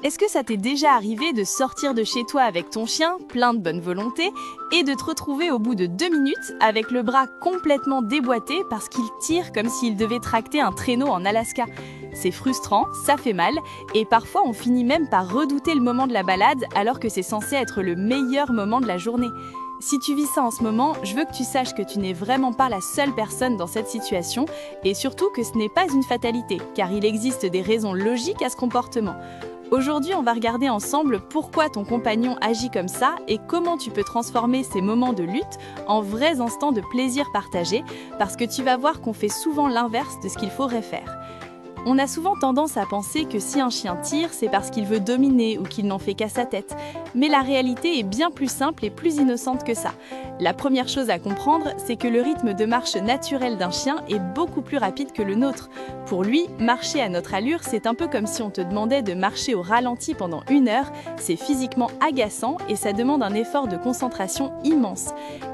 Est-ce que ça t'est déjà arrivé de sortir de chez toi avec ton chien, plein de bonne volonté, et de te retrouver au bout de 2 minutes avec le bras complètement déboîté parce qu'il tire comme s'il devait tracter un traîneau en Alaska? C'est frustrant, ça fait mal, et parfois on finit même par redouter le moment de la balade alors que c'est censé être le meilleur moment de la journée. Si tu vis ça en ce moment, je veux que tu saches que tu n'es vraiment pas la seule personne dans cette situation et surtout que ce n'est pas une fatalité, car il existe des raisons logiques à ce comportement. Aujourd'hui, on va regarder ensemble pourquoi ton compagnon agit comme ça et comment tu peux transformer ces moments de lutte en vrais instants de plaisir partagé, parce que tu vas voir qu'on fait souvent l'inverse de ce qu'il faudrait faire. On a souvent tendance à penser que si un chien tire, c'est parce qu'il veut dominer ou qu'il n'en fait qu'à sa tête. Mais la réalité est bien plus simple et plus innocente que ça. La première chose à comprendre, c'est que le rythme de marche naturel d'un chien est beaucoup plus rapide que le nôtre. Pour lui, marcher à notre allure, c'est un peu comme si on te demandait de marcher au ralenti pendant 1 heure. C'est physiquement agaçant et ça demande un effort de concentration immense.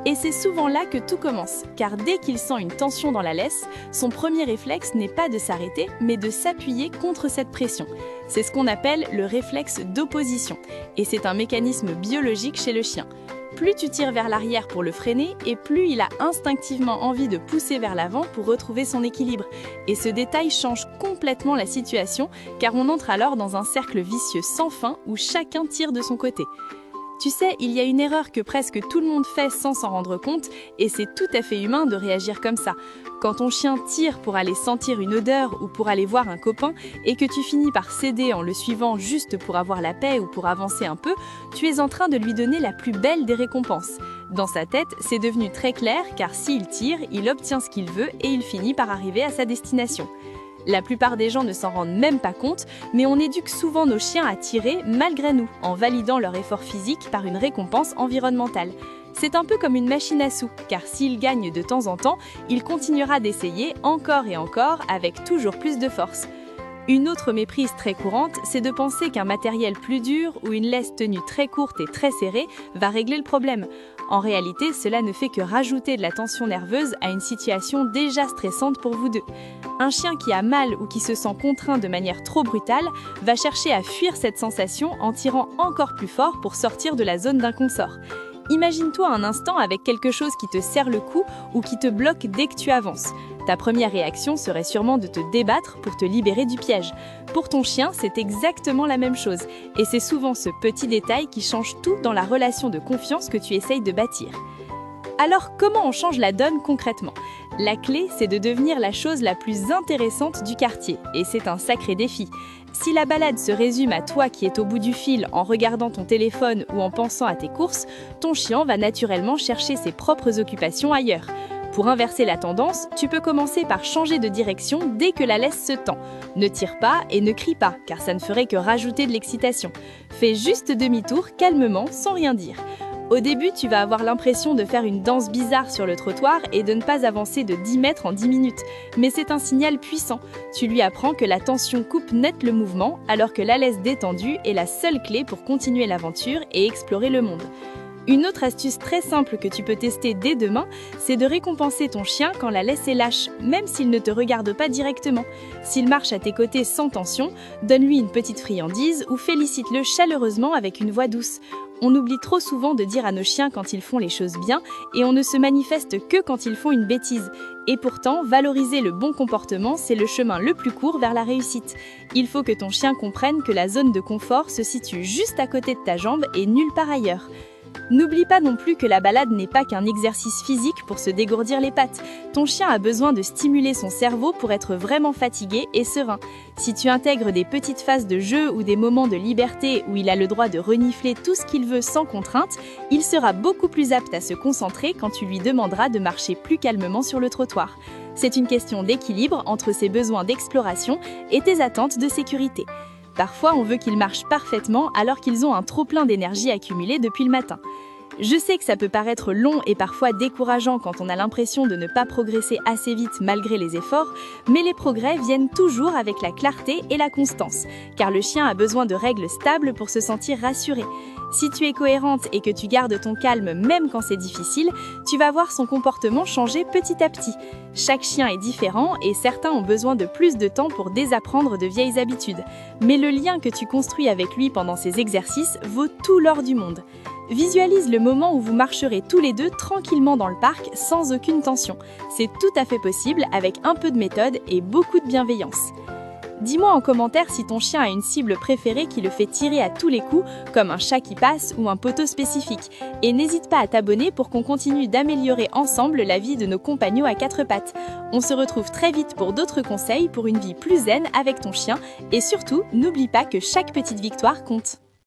Et c'est souvent là que tout commence, car dès qu'il sent une tension dans la laisse, son premier réflexe n'est pas de s'arrêter, mais de s'appuyer contre cette pression. C'est ce qu'on appelle le réflexe d'opposition, et c'est un mécanisme biologique chez le chien. Plus tu tires vers l'arrière pour le freiner, et plus il a instinctivement envie de pousser vers l'avant pour retrouver son équilibre. Et ce détail change complètement la situation, car on entre alors dans un cercle vicieux sans fin où chacun tire de son côté. Tu sais, il y a une erreur que presque tout le monde fait sans s'en rendre compte, et c'est tout à fait humain de réagir comme ça. Quand ton chien tire pour aller sentir une odeur ou pour aller voir un copain, et que tu finis par céder en le suivant juste pour avoir la paix ou pour avancer un peu, tu es en train de lui donner la plus belle des récompenses. Dans sa tête, c'est devenu très clair, car s'il tire, il obtient ce qu'il veut et il finit par arriver à sa destination. La plupart des gens ne s'en rendent même pas compte, mais on éduque souvent nos chiens à tirer malgré nous, en validant leur effort physique par une récompense environnementale. C'est un peu comme une machine à sous, car s'il gagne de temps en temps, il continuera d'essayer encore et encore avec toujours plus de force. Une autre méprise très courante, c'est de penser qu'un matériel plus dur ou une laisse tenue très courte et très serrée va régler le problème. En réalité, cela ne fait que rajouter de la tension nerveuse à une situation déjà stressante pour vous deux. Un chien qui a mal ou qui se sent contraint de manière trop brutale va chercher à fuir cette sensation en tirant encore plus fort pour sortir de la zone d'inconfort. Imagine-toi un instant avec quelque chose qui te serre le cou ou qui te bloque dès que tu avances. Ta première réaction serait sûrement de te débattre pour te libérer du piège. Pour ton chien, c'est exactement la même chose. Et c'est souvent ce petit détail qui change tout dans la relation de confiance que tu essayes de bâtir. Alors, comment on change la donne concrètement? La clé, c'est de devenir la chose la plus intéressante du quartier. Et c'est un sacré défi. Si la balade se résume à toi qui es au bout du fil en regardant ton téléphone ou en pensant à tes courses, ton chien va naturellement chercher ses propres occupations ailleurs. Pour inverser la tendance, tu peux commencer par changer de direction dès que la laisse se tend. Ne tire pas et ne crie pas, car ça ne ferait que rajouter de l'excitation. Fais juste demi-tour calmement, sans rien dire. Au début, tu vas avoir l'impression de faire une danse bizarre sur le trottoir et de ne pas avancer de 10 mètres en 10 minutes. Mais c'est un signal puissant. Tu lui apprends que la tension coupe net le mouvement, alors que la laisse détendue est la seule clé pour continuer l'aventure et explorer le monde. Une autre astuce très simple que tu peux tester dès demain, c'est de récompenser ton chien quand la laisse est lâche, même s'il ne te regarde pas directement. S'il marche à tes côtés sans tension, donne-lui une petite friandise ou félicite-le chaleureusement avec une voix douce. On oublie trop souvent de dire à nos chiens quand ils font les choses bien et on ne se manifeste que quand ils font une bêtise. Et pourtant, valoriser le bon comportement, c'est le chemin le plus court vers la réussite. Il faut que ton chien comprenne que la zone de confort se situe juste à côté de ta jambe et nulle part ailleurs. N'oublie pas non plus que la balade n'est pas qu'un exercice physique pour se dégourdir les pattes. Ton chien a besoin de stimuler son cerveau pour être vraiment fatigué et serein. Si tu intègres des petites phases de jeu ou des moments de liberté où il a le droit de renifler tout ce qu'il veut sans contrainte, il sera beaucoup plus apte à se concentrer quand tu lui demanderas de marcher plus calmement sur le trottoir. C'est une question d'équilibre entre ses besoins d'exploration et tes attentes de sécurité. Parfois, on veut qu'ils marchent parfaitement alors qu'ils ont un trop-plein d'énergie accumulée depuis le matin. Je sais que ça peut paraître long et parfois décourageant quand on a l'impression de ne pas progresser assez vite malgré les efforts, mais les progrès viennent toujours avec la clarté et la constance, car le chien a besoin de règles stables pour se sentir rassuré. Si tu es cohérente et que tu gardes ton calme même quand c'est difficile, tu vas voir son comportement changer petit à petit. Chaque chien est différent et certains ont besoin de plus de temps pour désapprendre de vieilles habitudes. Mais le lien que tu construis avec lui pendant ces exercices vaut tout l'or du monde. Visualise le moment où vous marcherez tous les deux tranquillement dans le parc sans aucune tension. C'est tout à fait possible avec un peu de méthode et beaucoup de bienveillance. Dis-moi en commentaire si ton chien a une cible préférée qui le fait tirer à tous les coups, comme un chat qui passe ou un poteau spécifique. Et n'hésite pas à t'abonner pour qu'on continue d'améliorer ensemble la vie de nos compagnons à quatre pattes. On se retrouve très vite pour d'autres conseils pour une vie plus zen avec ton chien. Et surtout, n'oublie pas que chaque petite victoire compte.